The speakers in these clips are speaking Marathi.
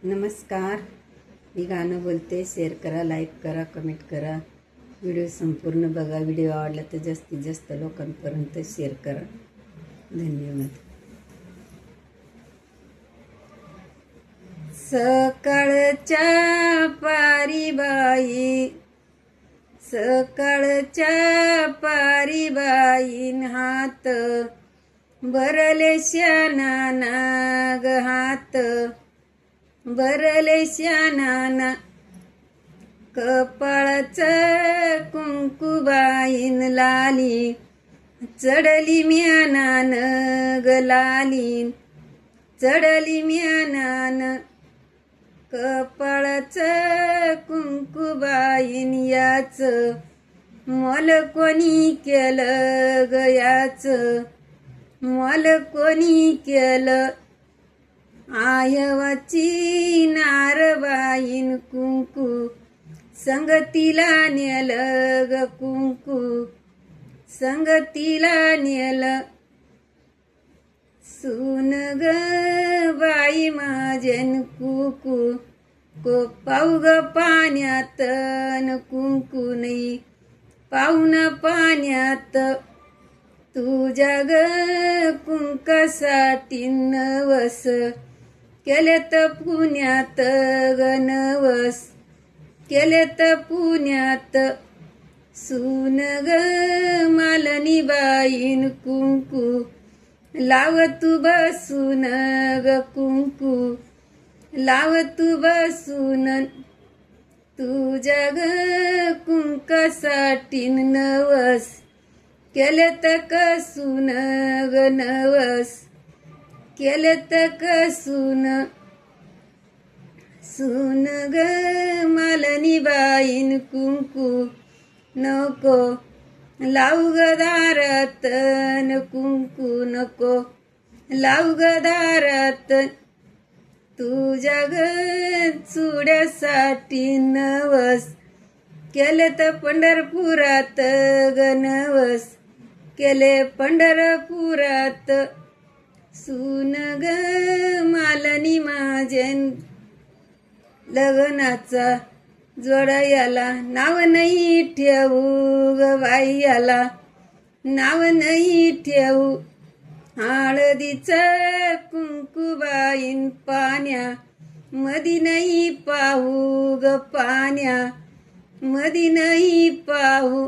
नमस्कार. मी गाणं बोलते. शेअर करा, लाईक करा, कमेंट करा. व्हिडिओ संपूर्ण बघा. व्हिडिओ आवडला तर जास्तीत जास्त लोकांपर्यंत शेअर करा. धन्यवाद. सकाळच्या पारीबाई, सकाळच्या पारीबाईन हात भरले श्यानाना ग, हात भरले श्यानाना. कपाळाचं कुंकुबाईन लाली चढली म्यानान ग, लाली चढली म्यानान. कपाळाचं कुंकुबाईन याच मोल कोणी केलं ग, याच मोल कोणी केलं. आयवाची नारबाईन कुंकू संगतीला नेलं ग, कुंकू संगतीला नेलं. सून ग बाई माझ्यान कुकू को पाऊ ग पाण्यात न कुंकू नाही पाहुन पाण्यात. तुझ्या ग कुंकासाठी नवस केलेत पुण्यात ग, नवस केलेत पुण्यात. सून ग मालनी बाईन कुंकू लाव तू बसून ग, कुंकू लाव तू बसून. तुझ्या ग कुंकासाठी नवस केलेत कसून ग, नवस केलेत कसून. सून ग मालनी बाईन कुंकू नको लावू ग दारात न, कुंकू नको लावू ग दारात. तुझ्या ग चुड्यासाठी नवस केलेत पंढरपुरात ग, नवस केले पंढरपुरात. सून ग मालनी माझ्यान लग्नाचा जोडा याला नाव नाही ठेवू ग बाई, याला नाव नाही ठेवू. हळदीचं कुंकुबाईन पाण्या मधी नाही पाहू ग, पाण्या मधी नाही पाहू.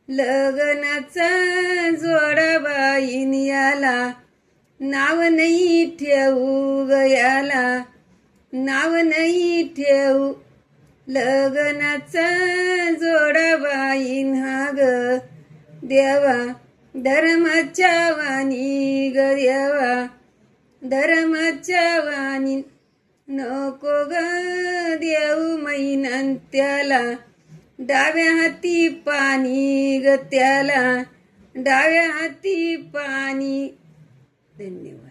लग्नाचा जोडा बाईन याला नाव नाही ठेवू ग, याला नाव नाही ठेवू. लग्नाचा जोडा बाईन हा ग देवा धर्माच्या वाणी ग, देवा धर्माच्या वाणी. नको ग देऊ मैनन त्याला डाव्या हाती पाणी ग, त्याला डाव्या हाती पाणी. धन्यवाद.